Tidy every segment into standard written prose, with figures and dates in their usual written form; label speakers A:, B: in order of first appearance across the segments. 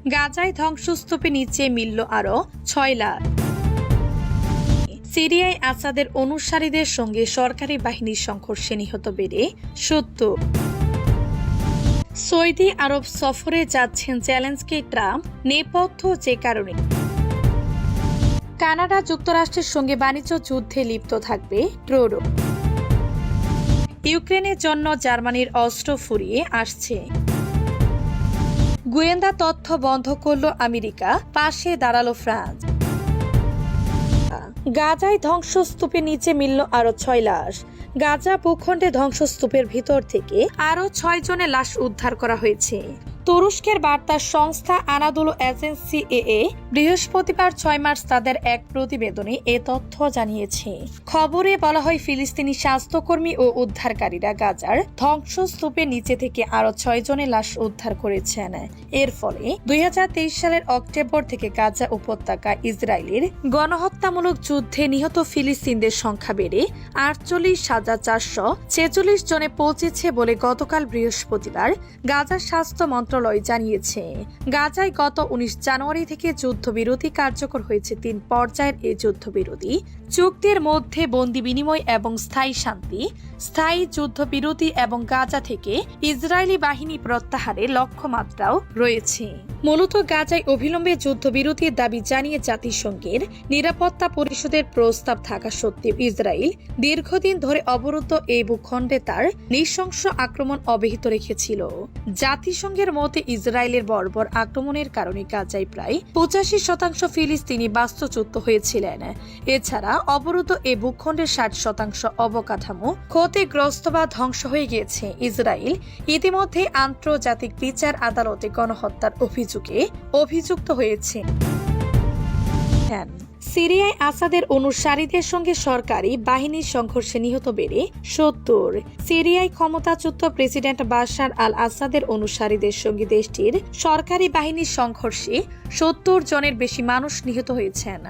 A: গাজায় ধ্বংসস্তূপে নিচে মিলল আরও 6 লাশ। সিরিয়ায় আসাদের অনুসারীদের সঙ্গে সরকারি বাহিনীর সংঘর্ষে নিহত বেড়ে 70। সৌদি আরব সফরে যাচ্ছেন জেলেনস্কি ট্রাম্প, নেপথ্য যে কারণে। কানাডা যুক্তরাষ্ট্রের সঙ্গে বাণিজ্য যুদ্ধে লিপ্ত থাকবে ট্রুডো। ইউক্রেনের জন্য জার্মানির অস্ত্র ফুরিয়ে আসছে। গোয়েন্দা তথ্য বন্ধ করল আমেরিকা, পাশে দাঁড়ালো ফ্রান্স। গাজায় ধ্বংসস্তূপের নিচে মিলল আরো 6 লাশ। গাজা ভূখণ্ডে ধ্বংসস্তূপের ভিতর থেকে আরো 6 জনের লাশ উদ্ধার করা হয়েছে। তুরস্কের বার্তা সংস্থা আনাদোলু এজেন্সি বৃহস্পতিবার 6 মার্চ তাদের এক প্রতিবেদনে এ তথ্য জানিয়েছে। খবরে বলা হয়, ফিলিস্তিনি স্বাস্থ্যকর্মী ও উদ্ধারকারীরা গাজার ধ্বংসস্তূপের নিচে থেকে আরো 6 জনের লাশ উদ্ধার করেছেন। এর ফলে 2023 সালের অক্টোবর থেকে গাজা উপত্যকা ইসরায়েলের গণহত্যামূলক যুদ্ধে নিহত ফিলিস্তিনদের সংখ্যা বেড়ে 48,446 জনে পৌঁছেছে বলে গতকাল বৃহস্পতিবার গাজা স্বাস্থ্য মন্ত্রণালয় জানিয়েছে। গাজায় গত 19 জানুয়ারি থেকে যুদ্ধবিরতি কার্যকর হয়েছে। 3 পর্যায়ের এই যুদ্ধবিরতি চুক্তির মধ্যে বন্দি বিনিময় এবং স্থায়ী শান্তি, স্থায়ী যুদ্ধবিরতি এবং গাজা থেকে ইসরায়েলি বাহিনী প্রত্যাহারের লক্ষ্যমাত্রাও রয়েছে। মূলত গাজায় অবিলম্বে যুদ্ধবিরতির দাবি জানিয়ে জাতিসংঘের নিরাপত্তা পরিষদের প্রস্তাব থাকা সত্ত্বেও ইসরায়েল দীর্ঘদিন ধরে অবরুদ্ধ এই ভূখণ্ডে তার নৃশংস আক্রমণ অব্যাহত রেখেছিল। জাতিসংঘের মতে ইসরায়েলের বর্বর আক্রমণের কারণে গাজায় প্রায় 85% ফিলিস্তিনি বাস্তুচ্যুত হয়েছিলেন। এছাড়া অবরুদ্ধ এই ভূখণ্ডের 60% অবকাঠামো ক্ষতিগ্রস্ত বা ধ্বংস হয়ে গিয়েছে। ইসরায়েল ইতিমধ্যে আন্তর্জাতিক বিচার আদালতে গণহত্যার অভিযোগে অভিযুক্ত হয়েছে। সিরিয়ায় আসাদের অনুসারীদের সঙ্গে সরকারি বাহিনীর সংঘর্ষে নিহত বেড়ে 70। সিরিয়ায় ক্ষমতাচ্যুত প্রেসিডেন্ট বাশার আল আসাদের অনুসারীদের সঙ্গে দেশটির সরকারি বাহিনীর সংঘর্ষে 70 জনের বেশি মানুষ নিহত হয়েছেন।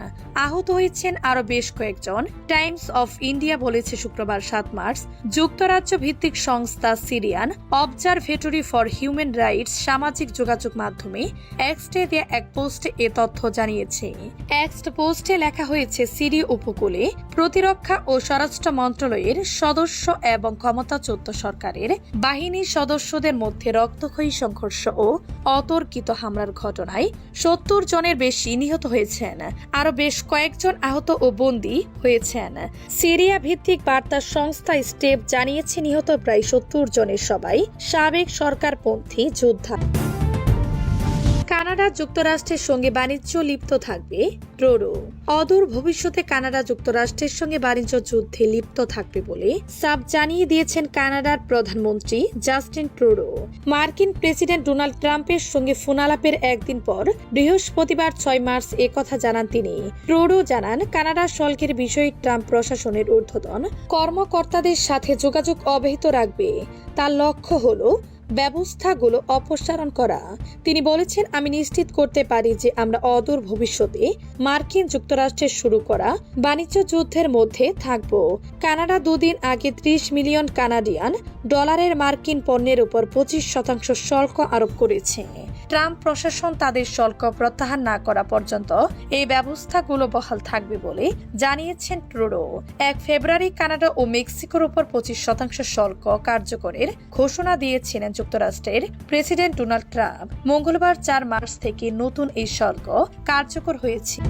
A: আহত হয়েছেন আরো বেশ কয়েকজন। টাইমস অফ ইন্ডিয়া বলেছে শুক্রবার 7 মার্চ যুক্তরাজ্য ভিত্তিক সংস্থা Syrian observatory for human rights সামাজিক যোগাযোগ মাধ্যমে এক্সটে দেয়া এক পোস্টে এ তথ্য জানিয়েছে। এক্সট পোস্টে লেখা হয়েছে, সিরীয় উপকূলে প্রতিরক্ষা ও স্বরাষ্ট্র মন্ত্রণালয়ের সদস্য এবং ক্ষমতাচ্যুত সরকারের বাহিনীর সদস্যদের মধ্যে রক্তক্ষয়ী সংঘর্ষ ও অতর্কিত হামলার ঘটনায় 70 জনের বেশি নিহত হয়েছেন। আরো বেশ কয়েকজন আহত ও বন্দী হয়েছেন। সিরিয়া ভিত্তিক বার্তা সংস্থা স্টেপ জানিয়েছে, নিহত প্রায় 70 জনের সবাই সাবেক সরকারপন্থী যোদ্ধা। কানাডা যুক্তরাষ্ট্রের সঙ্গে বাণিজ্য লিপ্ত থাকবে ট্রুডো। অদূর ভবিষ্যতে কানাডা যুক্তরাষ্ট্রের সঙ্গে বাণিজ্য যুদ্ধে লিপ্ত থাকবে বলে সাফ জানিয়ে দিয়েছেন কানাডার প্রধানমন্ত্রী জাস্টিন ট্রুডো। মার্কিন প্রেসিডেন্ট ডোনাল্ড ট্রাম্পের সঙ্গে ফোনালাপের একদিন পর বৃহস্পতিবার 6 মার্চ একথা জানান তিনি। ট্রুডো জানান, কানাডা শুল্কের বিষয়ে ট্রাম্প প্রশাসনের ঊর্ধ্বতন কর্মকর্তাদের সাথে যোগাযোগ অব্যাহত রাখবে। তার লক্ষ্য হল ব্যবস্থাগুলো অপসারণ করা। তিনি বলেছেন, আমি নিশ্চিত করতে পারি যে আমরা অদূর ভবিষ্যতে মার্কিন যুক্তরাষ্ট্রের শুরু করা বাণিজ্য যুদ্ধের মধ্যে থাকব। কানাডা 2 দিন আগে 30 মিলিয়ন কানাডিয়ান ডলারের মার্কিন পণ্যের উপর 25% শুল্ক আরোপ করেছে। ট্রাম্প প্রশাসন তাদের শুল্ক প্রত্যাহার না করা পর্যন্ত এই ব্যবস্থাগুলো বহাল থাকবে বলে জানিয়েছেন ট্রুডো। 1 ফেব্রুয়ারি কানাডা ও মেক্সিকোর উপর 25% শুল্ক কার্যকরের ঘোষণা দিয়েছিলেন যুক্তরাষ্ট্রের প্রেসিডেন্ট ডোনাল্ড ট্রাম্প। মঙ্গলবার 4 মার্চ থেকে নতুন এই শুল্ক কার্যকর হয়েছে।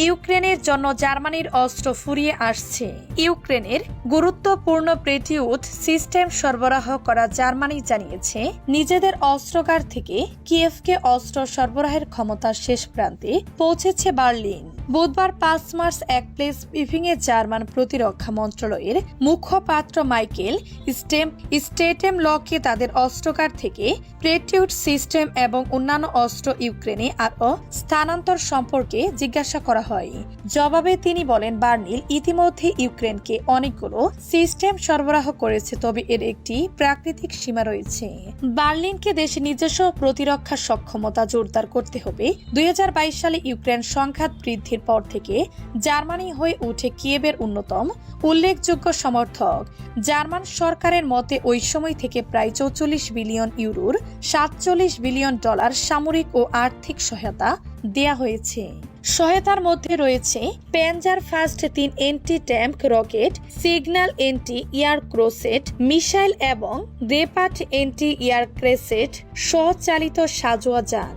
A: ইউক্রেনের জন্য জার্মানির অস্ত্র ফুরিয়ে আসছে। ইউক্রেনের গুরুত্বপূর্ণ প্রেটিউড সিস্টেম সরবরাহ করা জার্মানি জানিয়েছে, নিজেদের অস্ত্রাগার থেকে কিয়েভকে অস্ত্র সরবরাহের ক্ষমতা শেষ প্রান্তে পৌঁছেছে বার্লিন। বুধবার 5 মার্চ এক প্রেস ব্রিফিংয়ে জার্মান প্রতিরক্ষা মন্ত্রণালয়ের মুখপাত্র মাইকেল স্টেটেমলকে তাদের অস্ত্রাগার থেকে প্রেটিউড সিস্টেম এবং অন্যান্য অস্ত্র ইউক্রেনে আরও স্থানান্তর সম্পর্কে জিজ্ঞাসা করা করা হয়। জবাবে তিনি বলেন, বার্লিন ইতিমধ্যে ইউক্রেনকে অনেকগুলো সিস্টেম সরবরাহ করেছে, তবে এর একটি প্রাকৃতিক সীমা রয়েছে। বার্লিনকে দেশের নিজস্ব প্রতিরক্ষা সক্ষমতা জোরদার করতে হবে। 2022 সালে ইউক্রেন সংঘাত বৃদ্ধির পর থেকে জার্মানি হয়ে উঠে কিয়েভের অন্যতম উল্লেখযোগ্য সমর্থক। জার্মান সরকারের মতে ওই সময় থেকে প্রায় 44 বিলিয়ন ইউরোর $47 বিলিয়ন সামরিক ও আর্থিক সহায়তা দেয়া হয়েছে। সহায়তার মধ্যে রয়েছে Panzerfaust 3 anti tank rocket, সিগন্যাল এন্টি এয়ারক্রসেট মিসাইল এবং রেপার্ট এন্টি এয়ারক্রেসেট স্বচালিত সাজোয়া যান।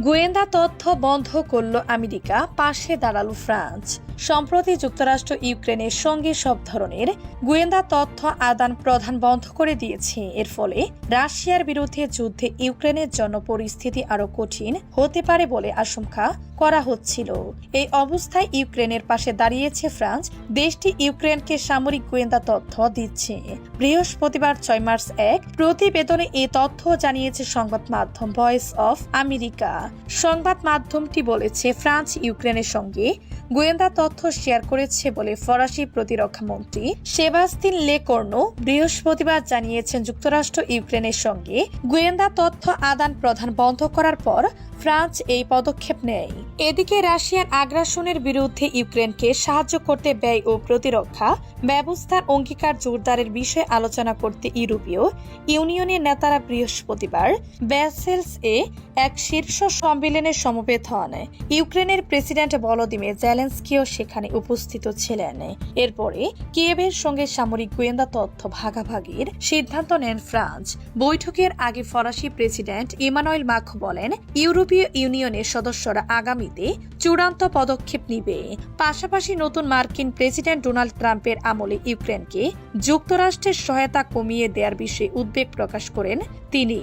A: গোয়েন্দা তথ্য বন্ধ করল আমেরিকা, পাশে দাঁড়ালো ফ্রান্স। সম্প্রতি যুক্তরাষ্ট্র ইউক্রেনের সঙ্গে সব ধরনের গোয়েন্দা তথ্য আদান প্রদান বন্ধ করে দিয়েছে। এর ফলে রাশিয়ার বিরুদ্ধে যুদ্ধে ইউক্রেনের জন্য পরিস্থিতি আরো কঠিন হতে পারে বলে আশঙ্কা করা হচ্ছিল। এই অবস্থায় ইউক্রেনের পাশে দাঁড়িয়েছে ফ্রান্স। দেশটি ইউক্রেনকে সামরিক গোয়েন্দা তথ্য দিচ্ছে। বৃহস্পতিবার 6 মার্চ এক প্রতিবেদনে এই তথ্য জানিয়েছে সংবাদ মাধ্যম ভয়েস অফ আমেরিকা। সংবাদ মাধ্যমটি বলেছে, ফ্রান্স ইউক্রেনের সঙ্গে গোয়েন্দা তথ্য শেয়ার করেছে বলে ফরাসি প্রতিরক্ষা মন্ত্রী সেবাস্তিন লেকর্নো বৃহস্পতিবার জানিয়েছেন। যুক্তরাষ্ট্র ইউক্রেনের সঙ্গে গোয়েন্দা তথ্য আদান প্রদান বন্ধ করার পর ফ্রান্স এই পদক্ষেপ নেয়। এদিকে রাশিয়ার আগ্রাসনের বিরুদ্ধে ইউক্রেনকে সাহায্য করতে ব্যয় ও প্রতিরক্ষা ব্যবস্থার অঙ্গীকার জোরদারের বিষয়ে আলোচনা করতে ইউরোপীয় ইউনিয়নের নেতারা বৃহস্পতিবার ব্রাসেলস এ এক শীর্ষ সম্মেলনে সমবেত হন। ইউক্রেনের প্রেসিডেন্ট ভলোদিমির জেলেনস্কিও সেখানে উপস্থিত ছিলেন। এরপরে কিয়েভের সঙ্গে সামরিক গোয়েন্দা তথ্য ভাগাভাগির সিদ্ধান্ত নেন ফ্রান্স। বৈঠকের আগে ফরাসি প্রেসিডেন্ট ইমানুয়েল মাখোঁ বলেন, ইউরোপীয় ইউনিয়নের সদস্যরা আগামীতে চূড়ান্ত পদক্ষেপ নিবে। পাশাপাশি নতুন মার্কিন প্রেসিডেন্ট ডোনাল্ড ট্রাম্পের আমলে ইউক্রেনকে যুক্তরাষ্ট্রের সহায়তা কমিয়ে দেওয়ার বিষয়ে উদ্বেগ প্রকাশ করেন তিনি।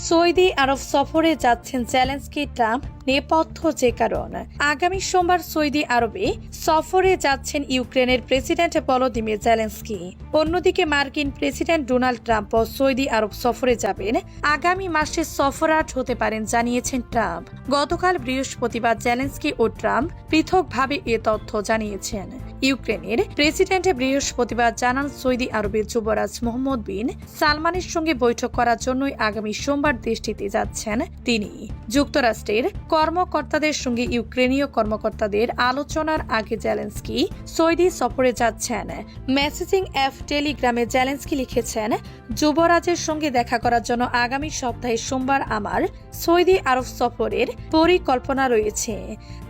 A: সৌদি আরব সফরে যাচ্ছেন জেলেনস্কি, ট্রাম্প নেপথ্য যে কারণ। আগামী সোমবার সৌদি আরবে সফরে যাচ্ছেন ইউক্রেনের প্রেসিডেন্ট ভলোদিমির জেলেনস্কি। অন্যদিকে মার্কিন প্রেসিডেন্ট ডোনাল্ড ট্রাম্প সৌদি আরব সফরে যাবেন। আগামী মাসে সফররত হতে পারেন জানিয়েছেন ট্রাম্প। গতকাল বৃহস্পতিবার জেলেনস্কি ও ট্রাম্প পৃথকভাবে এ তথ্য জানিয়েছেন। ইউক্রেনের প্রেসিডেন্ট বৃহস্পতিবার জানান, সৌদি আরবের যুবরাজ মোহাম্মদ বিন সালমানের সঙ্গে বৈঠক করার জন্যই আগামী সোমবার দেশটিতে যাচ্ছেন তিনি। যুক্তরাষ্ট্রের কর্মকর্তাদের সঙ্গে ইউক্রেনীয় কর্মকর্তাদের আলোচনার আগে জেলেনস্কি সৌদি সফরে যাচ্ছেন। মেসেজিং অ্যাপ টেলিগ্রামে জেলেনস্কি লিখেছেন, যুবরাজের সঙ্গে দেখা করার জন্য আগামী সপ্তাহে সোমবার আমার সৌদি আরব সফরের পরিকল্পনা রয়েছে।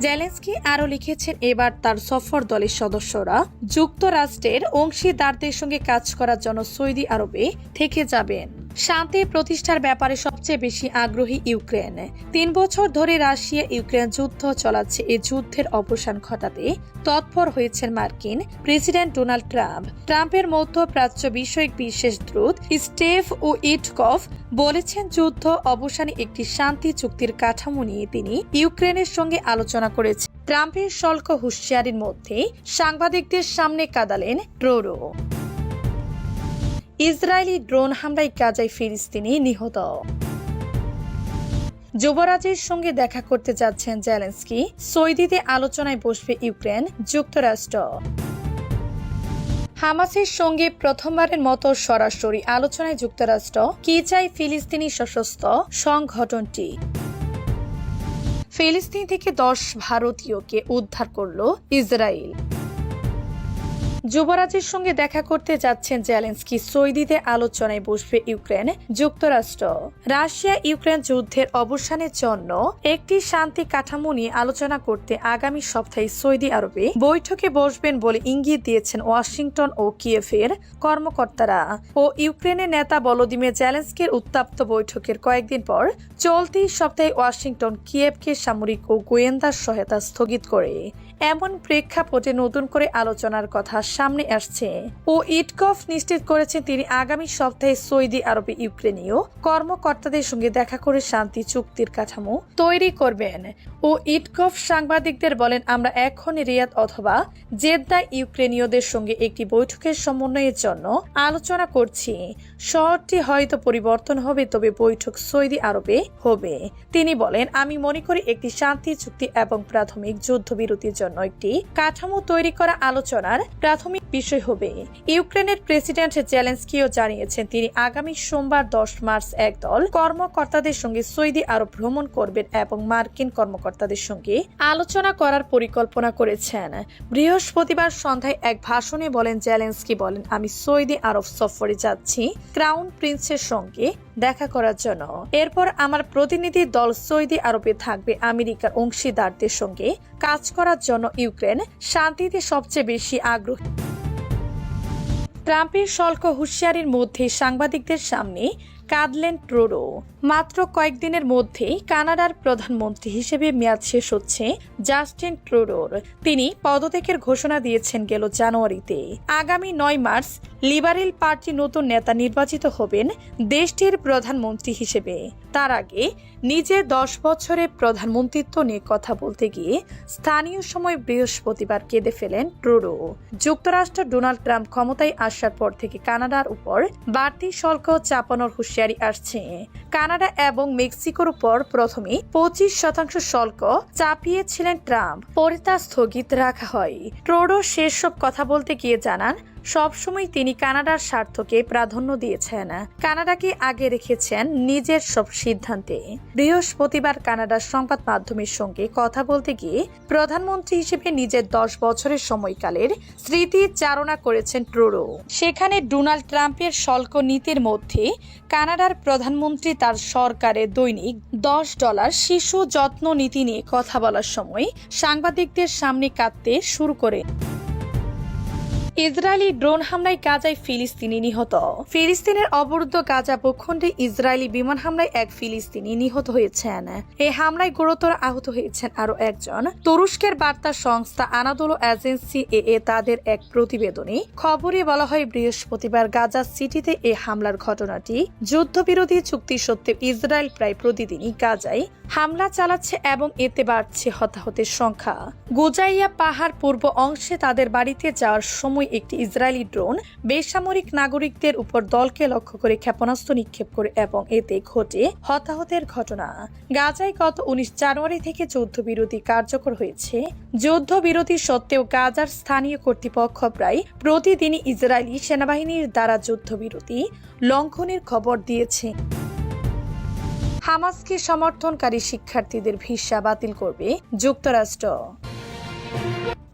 A: জেলেনস্কি আরও লিখেছেন, এবার তার সফর দলের সদস্যরা যুক্তরাষ্ট্রের অংশীদারদের সঙ্গে কাজ করার জন্য সৌদি আরবে থেকে যাবেন। শান্তি প্রতিষ্ঠার ব্যাপারে সবচেয়ে বেশি আগ্রহী ইউক্রেন। 3 বছর ধরে রাশিয়া ইউক্রেন যুদ্ধ চালাচ্ছে। এই যুদ্ধের অবসান ঘটাতে তৎপর হয়েছেন মার্কিন প্রেসিডেন্ট ডোনাল্ড ট্রাম্প। ট্রাম্পের মধ্যপ্রাচ্য বিষয়ক বিশেষ দূত স্টেভ উইটকফ বলেছেন, যুদ্ধ অবসানে একটি শান্তি চুক্তির কাঠামো নিয়ে তিনি ইউক্রেনের সঙ্গে আলোচনা করেছেন। ট্রাম্পের শুল্ক হুঁশিয়ারির মধ্যে সাংবাদিকদের সামনে কাঁদালেন ট্রুডো। ইসরায়েলি ড্রোন হামলায় গাজায় ফিলিস্তিনি নিহত। যুবরাজের সঙ্গে দেখা করতে যাচ্ছেন জেলেনস্কি। সৌদিতে আলোচনায় বসবে ইউক্রেন, যুক্তরাষ্ট্র। হামাসের সঙ্গে প্রথমবারের মতো সরাসরি আলোচনায় যুক্তরাষ্ট্র। কি চায় ফিলিস্তিনি সশস্ত্র সংগঠনটি? ফিলিস্তিন থেকে 10 ভারতীয়কে উদ্ধার করল ইসরায়েল। যুবরাজের সঙ্গে দেখা করতে যাচ্ছেন জেলেনস্কি। সৌদিতে আলোচনায় বসবে ইউক্রেন, যুক্তরাষ্ট্র। রাশিয়া ইউক্রেন যুদ্ধের অবসানের জন্য একটি শান্তি কাঠামো নিয়ে আলোচনা করতে আগামী সপ্তাহে সৌদি আরবে বৈঠকে বসবেন বলে ইঙ্গিত দিয়েছেন ওয়াশিংটন ও কিয়েভের কর্মকর্তারা। ও ইউক্রেনের নেতা ভলোদিমির জেলেনস্কির উত্তপ্ত বৈঠকের কয়েকদিন পর চলতি সপ্তাহে ওয়াশিংটন কিয়েভকে সামরিক ও গোয়েন্দা সহায়তা স্থগিত করে। এমন প্রেক্ষাপটে নতুন করে আলোচনার কথা সামনে আসছে। ও ইটকফ নিশ্চিত করেছেন তিনি আগামী সপ্তাহে সৌদি আরবে ইউক্রেনীয় কর্মকর্তাদের সঙ্গে দেখা করে শান্তি চুক্তির কাঠামো তৈরি করবেন। ও ইটকফ সাংবাদিকদের বলেন, আমরা এখন রিয়াদ অথবা জেদ্দা ইউক্রেনীয়দের সঙ্গে একটি বৈঠকের সমন্বয়ের জন্য আলোচনা করছি। শহরটি হয়তো পরিবর্তন হবে, তবে বৈঠক সৌদি আরবে হবে। তিনি বলেন, আমি মনে করি একটি শান্তি চুক্তি এবং প্রাথমিক যুদ্ধবিরতির জন্য একটি কাঠামো তৈরি করা আলোচনার প্রাথমিক বিষয় হবে। ইউক্রেনের প্রেসিডেন্ট জেলেনস্কিও জানিয়েছেন তিনি আগামী সোমবার 10 মার্চ একদল কর্মকর্তাদের সঙ্গে সৌদি আরব ভ্রমণ করবেন এবং মার্কিন কর্মকর্তাদের সঙ্গে আলোচনা করার পরিকল্পনা করেছেন। বৃহস্পতিবার সন্ধ্যায় এক ভাষণে বলেন জেলেনস্কি বলেন, আমি সৌদি আরব সফরে যাচ্ছি ক্রাউন প্রিন্সের সঙ্গে দেখা করার জন্য। এরপর আমার প্রতিনিধি দল সৌদি আরবে থাকবে আমেরিকার অংশীদারদের সঙ্গে কাজ করার জন্য। ইউক্রেন শান্তিতে সবচেয়ে বেশি আগ্রহী। ট্রাম্পের শুল্ক হুঁশিয়ারির মধ্যে সাংবাদিকদের সামনে কাঁদলেন ট্রুডো। মাত্র কয়েকদিনের মধ্যেই কানাডার প্রধানমন্ত্রী হিসেবে মেয়াদ শেষ হচ্ছে জাস্টিন ট্রুডোর। তিনি পদত্যাগের ঘোষণা দিয়েছেন গেল জানুয়ারিতে। আগামী 9 মার্চ লিবারেল পার্টি নতুন নেতা নির্বাচিত হবেন দেশটির প্রধানমন্ত্রী হিসেবে। তার আগে নিজের 10 বছরের প্রধানমন্ত্রিত্ব নিয়ে কথা বলতে গিয়ে স্থানীয় সময় বৃহস্পতিবার কেঁদে ফেলেন ট্রুডো। যুক্তরাষ্ট্র ডোনাল্ড ট্রাম্প ক্ষমতায় আসার পর থেকে কানাডার উপর বাড়তি শুল্ক চাপানোর হুঁশিয়ারি আসছে। কানাডা এবং মেক্সিকোর উপর প্রথমে 25% শুল্ক চাপিয়েছিলেন ট্রাম্প, পরে তা স্থগিত রাখা হয়। ট্রুডো সেসব কথা বলতে গিয়ে জানান, সবসময় তিনি কানাডার স্বার্থকে প্রাধান্য দিয়েছেন, কানাডাকে আগে রেখেছেন নিজের সব সিদ্ধান্তে। বৃহস্পতিবার কানাডার সংবাদ মাধ্যমের সঙ্গে কথা বলতে গিয়ে প্রধানমন্ত্রী হিসেবে নিজের 10 বছরের সময়কালের স্মৃতি চারণা করেছেন ট্রুডো। সেখানে ডোনাল্ড ট্রাম্পের শুল্ক নীতির মধ্যে কানাডার প্রধানমন্ত্রী তার সরকারের দৈনিক $10 শিশু যত্ন নীতি নিয়ে কথা বলার সময় সাংবাদিকদের সামনে কাঁদতে শুরু করে। ইসরায়েলি ড্রোন হামলায় গাজায় ফিলিস্তিনি নিহত। ফিলিস্তিনের অবরুদ্ধ গাজা ভূখণ্ডে ইসরায়েলি বিমান হামলায় এক ফিলিস্তিনি নিহত হয়েছেন। এই হামলায় গুরুতর আহত হয়েছেন আরো একজন। তুরস্কের বার্তা সংস্থা আনাদোলো এজেন্সি তাদের এক প্রতিবেদনে খবরে বলা হয়, বৃহস্পতিবার গাজা সিটিতে এই হামলার ঘটনাটি যুদ্ধবিরোধী চুক্তি সত্ত্বেও ইসরায়েল প্রায় প্রতিদিনই গাজায় হামলা চালাচ্ছে এবং এতে বাড়ছে হতাহতের সংখ্যা। গোজাইয়া পাহাড় পূর্ব অংশে তাদের বাড়িতে যাওয়ার সময় একটি ইসরায়েলি ড্রোন বেসামরিক নাগরিকদের উপর দলকে লক্ষ্য করে ক্ষেপণাস্ত্র নিক্ষেপ করে এবং এতে ঘটে হতাহতের ঘটনা। গাজায় গত 19 জানুয়ারি থেকে যুদ্ধবিরতি কার্যকর হয়েছে। যুদ্ধবিরতি সত্ত্বেও গাজার স্থানীয় কর্তৃপক্ষ প্রায় প্রতিদিনই ইসরায়েলি সেনাবাহিনীর দ্বারা যুদ্ধবিরতি লঙ্ঘনের খবর দিয়েছে। হামাসকে সমর্থনকারী শিক্ষার্থীদের ভিসা বাতিল করবে যুক্তরাষ্ট্র।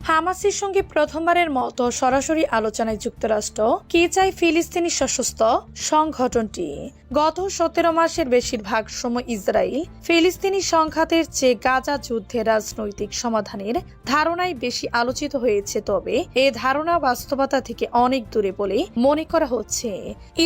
A: হামাসের সঙ্গে প্রথমবারের মতো সরাসরি আলোচনায় যুক্তরাষ্ট্র কি চায় ফিলিস্তিনি সশস্ত্র সংগঠনটি। গত 17 মাসের বেশিরভাগ সময় ইসরায়েল ফিলিস্তিনি সংঘাতের চেয়ে গাজা যুদ্ধের রাজনৈতিক সমাধানের ধারণাই বেশি আলোচিত হয়েছে, তবে এ ধারণা বাস্তবতা থেকে অনেক দূরে বলে মনে করা হচ্ছে।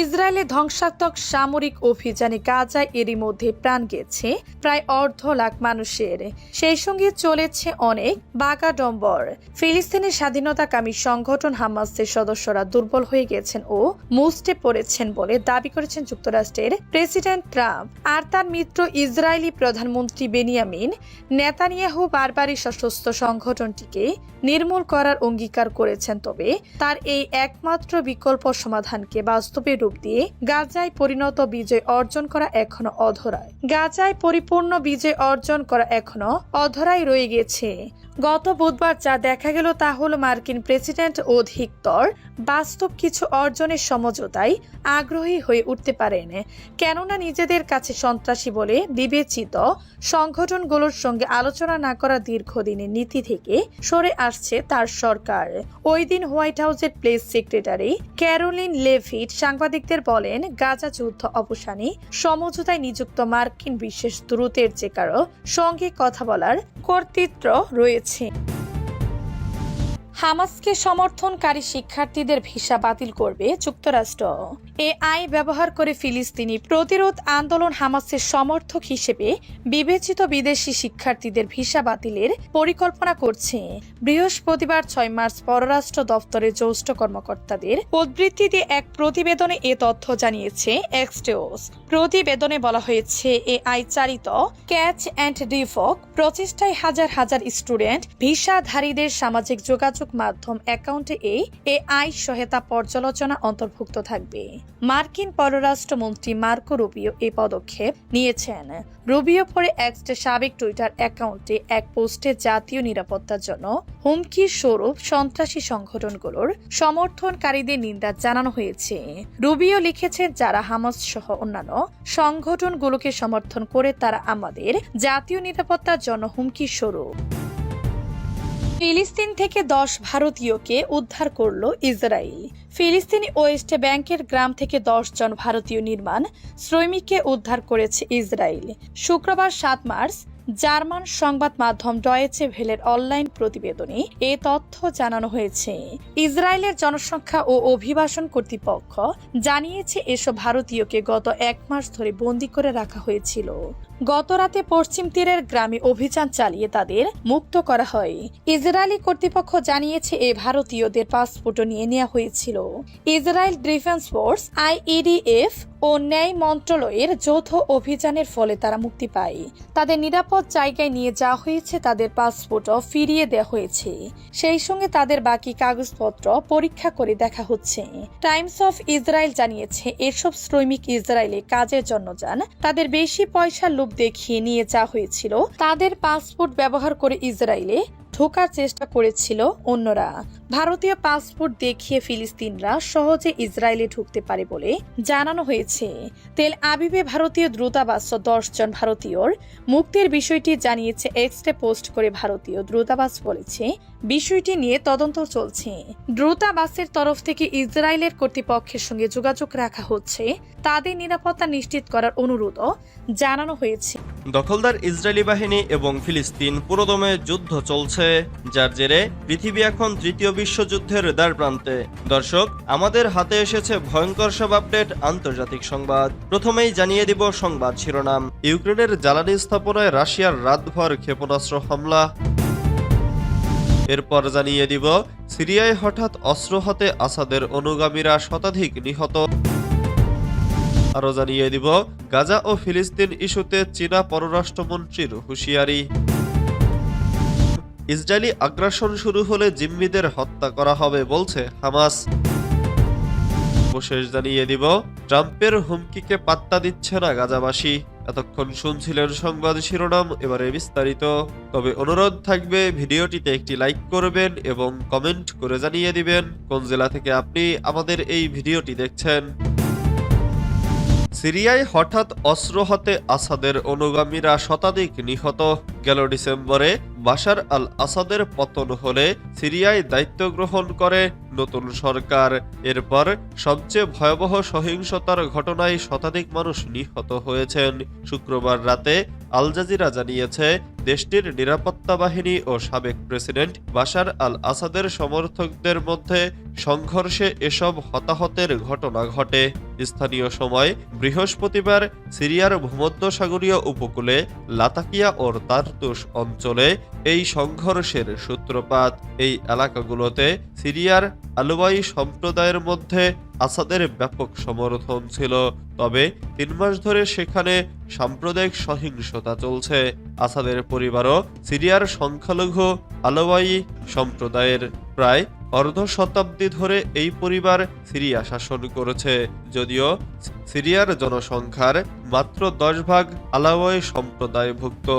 A: ইসরায়েলের ধ্বংসাত্মক সামরিক অভিযানে গাজায় এরই মধ্যে প্রাণ গেছে প্রায় 1.5 লাখ মানুষের। সেই সঙ্গে চলেছে অনেক বাগাডম্বর। ফিলিস্তিনের স্বাধীনতাকামী সংগঠন হামাসের সদস্যরা দুর্বল হয়ে গেছেন ও মুষ্টে পড়েছেন বলে দাবি করেছেন যুক্তরাষ্ট্রের প্রেসিডেন্ট ট্রাম্প আর তার মিত্র ইসরায়েলি প্রধানমন্ত্রী বেনিয়ামিন নেতানিয়াহু। বারবারই সশস্ত্র সংগঠনটিকে নির্মূল করার অঙ্গীকার করেছেন, তবে তার এই একমাত্র বিকল্প সমাধানকে বাস্তবে রূপ দিয়ে গাজায় পরিণত বিজয় অর্জন করা এখনো অধরাই। গাজায় পরিপূর্ণ বিজয় অর্জন করা এখনো অধরাই রয়ে গেছে। গত বুধবার যা দেখা গেল তা হল মার্কিন প্রেসিডেন্ট অধিকতর বাস্তব কিছু অর্জনের সমঝোতায় আগ্রহী হয়ে উঠতে পারেন, কেননা নিজেদের কাছে সন্ত্রাসী বলে বিবেচিত সংগঠনগুলোর সঙ্গে আলোচনা না করা দীর্ঘদিনের নীতি থেকে সরে আসছে তার সরকার। ওই দিন হোয়াইট হাউসের প্রেস সেক্রেটারি ক্যারোলিন লেভিট সাংবাদিকদের বলেন, গাজা যুদ্ধ অবসানে সমঝোতায় নিযুক্ত মার্কিন বিশেষ দূতের যে কারো সঙ্গে কথা বলার কর্তৃত্ব রয়েছে। হামাসকে সমর্থনকারী শিক্ষার্থীদের ভিসা বাতিল করবে যুক্তরাষ্ট্র। এআই ব্যবহার করে ফিলিস্তিনি প্রতিরোধ আন্দোলন হামাসের সমর্থক হিসেবে বিবেচিত বিদেশি শিক্ষার্থীদের ভিসা বাতিলের পরিকল্পনা করছে। বৃহস্পতিবার 6 মার্চ পররাষ্ট্র দপ্তরের জ্যেষ্ঠ কর্মকর্তাদের উদ্ধৃতি এক প্রতিবেদনে এ তথ্য জানিয়েছে এক্সটেওস। প্রতিবেদনে বলা হয়েছে, এআই চালিত ক্যাচ অ্যান্ড রিভোক প্রচেষ্টায় হাজার হাজার স্টুডেন্ট ভিসাধারীদের সামাজিক যোগাযোগ মাধ্যম অ্যাকাউন্টে এই এআই সহায়তা পর্যালোচনা অন্তর্ভুক্ত থাকবে। মার্কিন পররাষ্ট্রমন্ত্রী মার্কো রুবিও এই পদক্ষেপ নিয়েছেন। রুবিও পরে এক্সের সাবেক টুইটার অ্যাকাউন্টে এক পোস্টে জাতীয় নিরাপত্তার জন্য হুমকির স্বরূপ সন্ত্রাসী সংগঠনগুলোর সমর্থনকারীদের নিন্দা জানানো হয়েছে। রুবিও লিখেছেন, যারা হামাস সহ অন্যান্য সংগঠনগুলোকে সমর্থন করে তারা আমাদের জাতীয় নিরাপত্তার জন্য হুমকির স্বরূপ। ফিলিস্তিন থেকে 10 ভারতীয়কে উদ্ধার করল ইসরায়েল। ফিলিস্তিনি ওয়েস্ট ব্যাংকের গ্রাম থেকে 10 জন ভারতীয় নির্মাণ শ্রমিককে উদ্ধার করেছে ইসরায়েল। শুক্রবার 7 মার্চ জার্মান সংবাদ মাধ্যম ডয়েচে ভেলের অনলাইন প্রতিবেদনে এ তথ্য জানানো হয়েছে। ইসরায়েলের জনসংখ্যা ও অভিবাসন কর্তৃপক্ষ জানিয়েছে, এসব ভারতীয়কে গত 1 মাস ধরে বন্দী করে রাখা হয়েছিল। গতরাতে পশ্চিম তীরের গ্রামে অভিযান চালিয়ে তাদের মুক্ত করা হয়। ইসরায়েলি কর্তৃপক্ষ জানিয়েছে, এই ভারতীয়দের পাসপোর্টও নিয়ে নেওয়া হয়েছিল। ইসরায়েল ডিফেন্স ফোর্স আইইডিএফ ও ন্যায় মন্ত্রণালয়ের যৌথ অভিযানের ফলে তারা মুক্তি পায়। তাদের নিরাপদ জায়গায় নিয়ে যাওয়া হয়েছে, তাদের পাসপোর্টও ফিরিয়ে দেওয়া হয়েছে। সেই সঙ্গে তাদের বাকি কাগজপত্র পরীক্ষা করে দেখা হচ্ছে। টাইমস অফ ইসরায়েল জানিয়েছে, এসব শ্রমিক ইসরায়েলে কাজের জন্য যান। তাদের বেশি পয়সার লোভ দেখিয়ে নিয়ে যাওয়া হয়েছিল। তাদের পাসপোর্ট ব্যবহার করে ইসরায়েলে ঢোকার চেষ্টা করেছিল অন্যরা। ভারতীয় পাসপোর্ট দেখিয়ে ফিলিস্তিনরা সহজে ইসরায়েলে ঢুকতে পারে বলে জানানো হয়েছে। তেল আবিবে ভারতীয় দূতাবাস 10 জন ভারতীয়র মুক্তির বিষয়টি জানিয়েছে এক্সে পোস্ট করে। ভারতীয় দূতাবাস বলেছে, বিষয়টি নিয়ে তদন্ত চলছে। দূতাবাসের তরফ থেকে ইসরায়েলের কর্তৃপক্ষের সঙ্গে যোগাযোগ রাখা হচ্ছে। তাদের নিরাপত্তা নিশ্চিত করার অনুরোধও জানানো হয়েছে।
B: দখলদার ইসরায়েলি বাহিনী এবং ফিলিস্তিন পুরোদমে যুদ্ধ চলছে, যার জেরে পৃথিবী এখন তৃতীয় বিশ্বযুদ্ধের দ্বারপ্রান্তে। দর্শক, আমাদের হাতে এসেছে ভয়ঙ্কর সব আপডেট আন্তর্জাতিক সংবাদ। প্রথমেই জানিয়ে দিব সংবাদ শিরোনাম। ইউক্রেনের জ্বালানি স্থাপনায় রাশিয়ার রাতভর ক্ষেপণাস্ত্র হামলা। এরপর জানিয়ে দিব, সিরিয়ায় হঠাৎ অস্ত্র হাতে আসাদের অনুগামীরা শতাধিক নিহত। আরো জানিয়ে দিব, গাজা ও ফিলিস্তিন ইস্যুতে চীনা পররাষ্ট্রমন্ত্রীর হুঁশিয়ারি। ইসরায়েলি আগ্রাসন শুরু হলে জিম্মিদের হত্যা করা হবে বলছে হামাস। শেষ জানিয়ে দিব, ট্রাম্পের হুমকিকে পাত্তা দিচ্ছে না গাজাবাসী। এতক্ষণ শুনছিলেন সংবাদ শিরোনাম, এবারে বিস্তারিত। তবে অনুরোধ থাকবে, ভিডিওটিতে একটি লাইক করবেন এবং কমেন্ট করে জানিয়ে দিবেন কোন জেলা থেকে আপনি আমাদের এই ভিডিওটি দেখছেন। সিরিয়ায় হঠাৎ অস্ত্র হাতে আসাদের অনুগামীরা শতাধিক নিহত। গেল ডিসেম্বরে বাশার আল আসাদের পতন হলে সিরিয়ায় দায়িত্ব গ্রহণ করে নতুন সরকার। এরপর সবচেয়ে ভয়াবহ সহিংসতার ঘটনায় শতাধিক মানুষ নিহত হয়েছেন। শুক্রবার রাতে আল জাজিরা জানিয়েছে, দেশটির নিরাপত্তা বাহিনী ও সাবেক প্রেসিডেন্ট বাশার আল আসাদের সমর্থকদের মধ্যে সংঘর্ষে এসব হতাহতের ঘটনা ঘটে। স্থানীয় সময় বৃহস্পতিবার সিরিয়ার ভূমধ্যসাগরীয় উপকূলে লাতাকিয়া ও তারতুস অঞ্চলে এই সংঘর্ষের সূত্রপাত। এই এলাকাগুলোতে সিরিয়ার আলুবাই সম্প্রদায়ের মধ্যে আসাদের ব্যাপক সমর্থন ছিল, তবে 3 মাস ধরে সেখানে সাম্প্রদায়িক সহিংসতা চলছে। আসাদের পরিবারও সিরিয়ার সংখ্যালঘু আলুবাই সম্প্রদায়ের। প্রায় অর্ধ শতাব্দী ধরে এই পরিবার সিরিয়া শাসন করেছে। যদিও সিরিয়ার জনসংখ্যার মাত্র 10 ভাগ আলাওয়াই সম্প্রদায়ভুক্ত।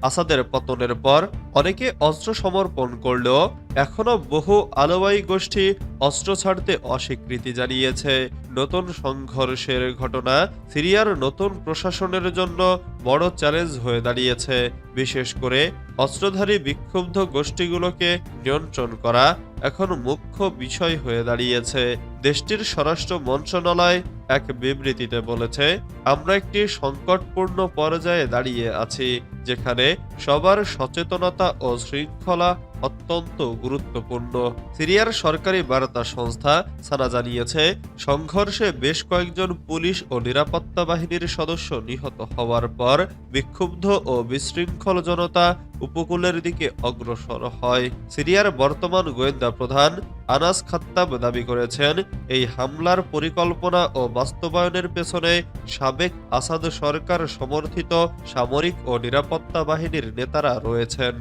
B: আসাদের পতনের পর অনেকে অস্ত্র সমর্পণ করলেও এখনো বহু আলাওয়াই গোষ্ঠী অস্ত্র ছাড়তে অস্বীকৃতি জানিয়েছে। নতুন সংঘর্ষের ঘটনা সিরিয়ার নতুন প্রশাসনের জন্য বড় চ্যালেঞ্জ হয়ে দাঁড়িয়েছে। বিশেষ করে অস্ত্রধারী বিক্ষুব্ধ গোষ্ঠীগুলোকে নিয়ন্ত্রণ করা এখন মুখ্য বিষয় হয়ে দাঁড়িয়েছে। দেশটির স্বরাষ্ট্র মন্ত্রণালয় এক বিবৃতিতে বলেছে, আমরা একটি সংকটপূর্ণ পর্যায়ে দাঁড়িয়ে আছি, যেখানে সবার সচেতনতা ও শৃঙ্খলা অত্যন্ত গুরুত্বপূর্ণ। সিরিয়ার সরকারি বার্তা সংস্থা সানা জানিয়েছে, সংঘর্ষে বেশ কয়েকজন পুলিশ ও নিরাপত্তা বাহিনীর সদস্য নিহত হওয়ার পর বিক্ষুব্ধ ও বিশৃঙ্খল জনতা উপকূলের দিকে অগ্রসর হয়। সিরিয়ার বর্তমান গোয়েন্দা প্রধান আনাস খাত্তাব দাবি করেছেন, এই হামলার পরিকল্পনা ও বাস্তবায়নের পেছনে সাবেক আসাদ সরকার সমর্থিত সামরিক ও নিরাপত্তা বাহিনীর নেতারা রয়েছেন।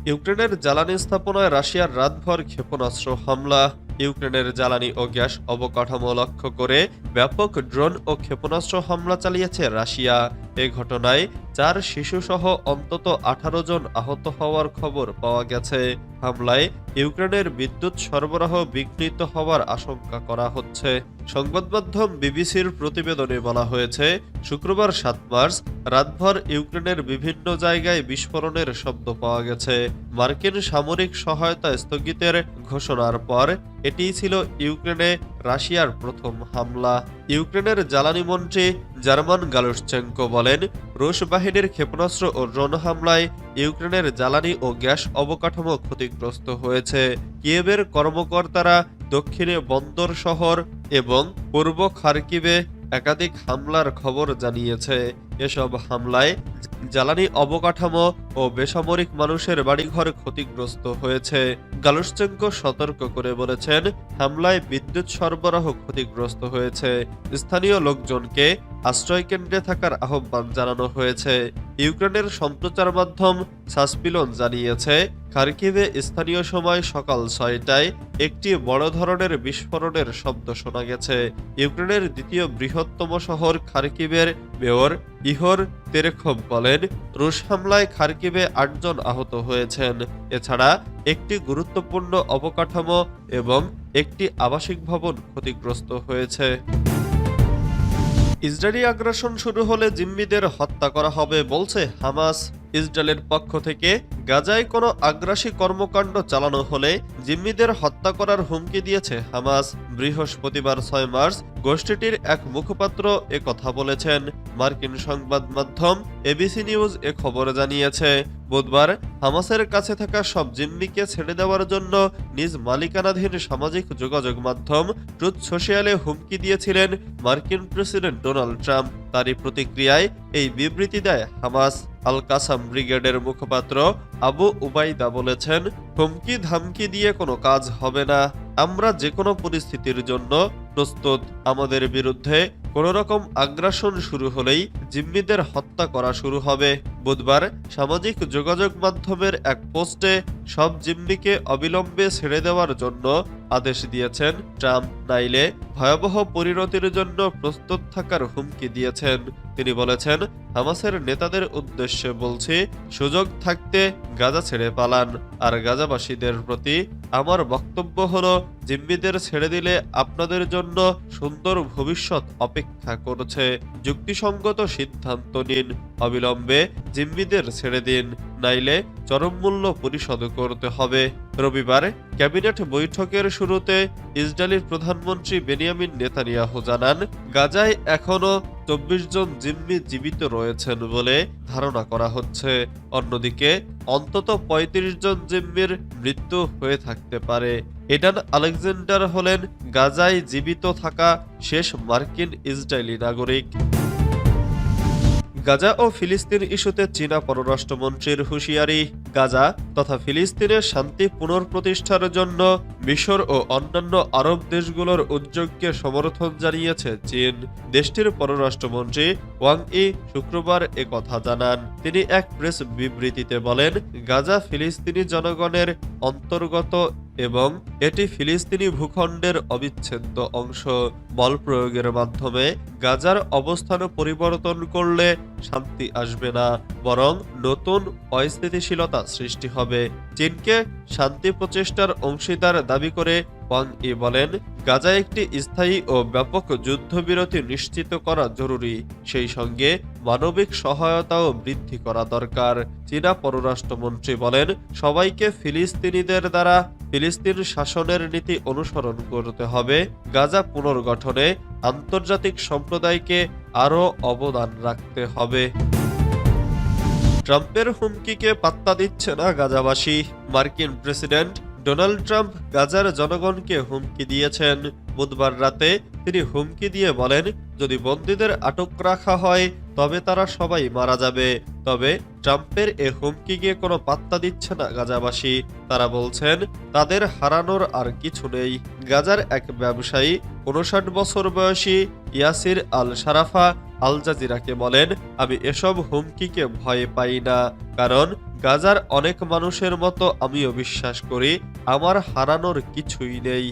B: ইউক্রেনের জ্বালানি স্থাপনায় রাশিয়ার রাতভর ক্ষেপণাস্ত্র হামলা। ইউক্রেনের জ্বালানি ও গ্যাস অবকাঠামো লক্ষ্য করে ব্যাপক ড্রোন ও ক্ষেপণাস্ত্র হামলা চালিয়েছে রাশিয়া। এ ঘটনায় 4 শিশুসহ অন্তত 18 জন আহত হওয়ার খবর পাওয়া গেছে। হামলায় ইউক্রেনের বিদ্যুৎ সরবরাহ বিঘ্নিত হওয়ার আশঙ্কা করা হচ্ছে। সংবাদ মাধ্যম বিবিসির প্রতিবেদনে বলা হয়েছে, শুক্রবার 7 মার্চ রাতভর ইউক্রেনের বিভিন্ন জায়গায় বিস্ফোরণের শব্দ পাওয়া গেছে। মার্কিন সামরিক সহায়তা স্থগিতের ঘোষণার পর এটিই ছিল ইউক্রেনে রাশিয়ার প্রথম হামলা। ইউক্রেনের জ্বালানি মন্ত্রী জার্মান গালুশচেঙ্কো বলেন, রুশ বাহিনীর ক্ষেপণাস্ত্র ও ড্রোন হামলায় ইউক্রেনের জ্বালানি ও গ্যাস অবকাঠামো ক্ষতিগ্রস্ত হয়েছে। কিয়েভের কর্মকর্তারা দক্ষিণে বন্দর শহর এবং পূর্ব খার্কিভে একাধিক হামলার খবর জানিয়েছে। এসব হামলায় জ্বালানি অবকাঠামো ও বেসামরিক মানুষের বাড়িঘর ক্ষতিগ্রস্ত হয়েছে। গালুশচেঙ্কো সতর্ক করে বলেছেন, হামলায় বিদ্যুৎ সরবরাহ ক্ষতিগ্রস্ত হয়েছে। স্থানীয় লোকজনকে আশ্রয়কেন্দ্রে থাকার আহ্বান জানানো হয়েছে। ইউক্রেনের সম্প্রচার মাধ্যম সাসপিলন জানিয়েছে, খার্কিভে স্থানীয় সময় সকাল 6টায় একটি বড় ধরনের বিস্ফোরণের শব্দ শোনা গেছে। ইউক্রেনের দ্বিতীয় বৃহত্তম শহর খার্কিভের মেয়র ইহোর তেরেখভ বলেন, রুশ হামলায় খার্কিভে 8 জন আহত হয়েছেন। এছাড়া একটি গুরুত্বপূর্ণ অবকাঠামো এবং একটি আবাসিক ভবন ক্ষতিগ্রস্ত হয়েছে। ইসরায়েলি আগ্রাসন শুরু হলে জিম্মিদের হত্যা করা হবে বলছে হামাস। ইসরায়েলের পক্ষ থেকে গাজায় কোনো আগ্রাসী কর্মকাণ্ড চালানো হলে জিম্মিদের হত্যা করার হুমকি দিয়েছে হামাস। বৃহস্পতিবার 6 মার্চ গোষ্ঠীটির এক মুখপাত্র কথা বলেছেন। মার্কিন সংবাদ মাধ্যম এবিসি নিউজ এ খবর জানিয়েছে, বুধবার হামাসের কাছে থাকা সব জিম্মিকে ছেড়ে দেওয়ার জন্য নিজ মালিকানাধীন সামাজিক যোগাযোগ মাধ্যম ট্রুথ সোশ্যালে হুমকি দিয়েছিলেন মার্কিন প্রেসিডেন্ট ডোনাল্ড ট্রাম্প। তারই প্রতিক্রিয়ায় এই বিবৃতি দেয় হামাস। আল কাসাম ব্রিগেডের মুখপাত্র আবু উবাইদা বলেছেন, হুমকি ধামকি দিয়ে কোনো কাজ হবে না। আমরা যে কোনো পরিস্থিতির জন্য প্রস্তুত। আমাদের বিরুদ্ধে কোনো রকম আগ্রাসন শুরু হলেই জিম্মিদের হত্যা করা শুরু হবে। বুধবার সামাজিক যোগাযোগ মাধ্যমের এক পোস্টে সব জিম্মিকে অবিলম্বে ছেড়ে দেওয়ার জন্য আদেশ দিয়েছেন ট্রাম্প, নাইলে ভয়াবহ পরিণতির জন্য প্রস্তুত থাকার হুমকি দিয়েছেন। তিনি বলেছেন, হামাসের নেতাদের উদ্দেশ্যে বলছি, সুযোগ থাকতে গাজা ছেড়ে পালান। আর গাজাবাসীদের প্রতি আমার বক্তব্য হলো, জিম্মিদের ছেড়ে দিলে আপনাদের জন্য সুন্দর ভবিষ্যৎ অপেক্ষা করছে। যুক্তিসঙ্গত সিদ্ধান্ত নিন, অবিলম্বে জিম্মিদের ছেড়ে দিন, নাইলে চরম মূল্য পরিশোধ করতে হবে। রবিবার ক্যাবিনেট বৈঠকের শুরুতে ইসরায়েলের প্রধানমন্ত্রী বেনিয়ামিন নেতানিয়াহু জানান, গাজায় এখনও 24 জন জিম্মি জীবিত রয়েছেন বলে ধারণা করা হচ্ছে। অন্যদিকে অন্তত 35 জন জিম্মির মৃত্যু হয়ে থাকতে পারে। এডান আলেকজান্ডার হলেন গাজায় জীবিত থাকা শেষ মার্কিন ইসরায়েলি নাগরিক। গাজা ও ফিলিস্তিন ইস্যুতে চীনা পররাষ্ট্রমন্ত্রীর হুঁশিয়ারি। গাজা তথা ফিলিস্তিনের শান্তি পুনঃপ্রতিষ্ঠার জন্য মিশর ও অন্যান্য আরব দেশগুলোর উদ্যোগকে সমর্থন জানিয়েছে চীন। দেশটির পররাষ্ট্রমন্ত্রী ওয়াং ই শুক্রবার একথা জানান। তিনি এক প্রেস বিবৃতিতে বলেন, গাজা ফিলিস্তিনি জনগণের অন্তর্গত এবং এটি ফিলিস্তিনি ভূখণ্ডের অবিচ্ছেদ্য অংশ। বল প্রয়োগের মাধ্যমে গাজার অবস্থান পরিবর্তন করলে শান্তি আসবে না, বরং নতুন অস্থিতিশীলতা সৃষ্টি হবে। চীনকে শান্তি প্রচেষ্টার অংশীদার দাবি করে ওয়াং ই বলেন, গাজা একটি স্থায়ী ও ব্যাপক যুদ্ধবিরতি নিশ্চিত করা জরুরি, সেই সঙ্গে মানবিক সহায়তাও বৃদ্ধি করা দরকার। চীনা পররাষ্ট্রমন্ত্রী বলেন, সবাইকে ফিলিস্তিনিদের দ্বারা ফিলিস্তিন শাসনের নীতি অনুসরণ করতে হবে। গাজা পুনর্গঠনে আন্তর্জাতিক সম্প্রদায়কে আরও অবদান রাখতে হবে। ট্রাম্পের হুমকিকে পাত্তা দিচ্ছে না গাজাবাসী। মার্কিন প্রেসিডেন্ট ডোনাল্ড ট্রাম্প গাজার জনগণকে হুমকি দিয়েছেন। বুধবার রাতে তিনি হুমকি দিয়ে বলেন, যদি বন্দীদের আটক রাখা হয় তবে তারা সবাই মারা যাবে। তবে ট্রাম্পের এ হুমকিকে কোনো পাত্তা দিচ্ছে না গাজাবাসী। তারা বলছেন তাদের হারানোর আর কিছু নেই। গাজার এক ব্যবসায়ী 59 বছর বয়সী ইয়াসির আল শারাফা আল জাজিরাকে বলেন, আমি এসব হুমকিকে ভয় পাই না, কারণ গাজার অনেক মানুষের মতো আমিও বিশ্বাস করি আমার হারানোর কিছুই নেই।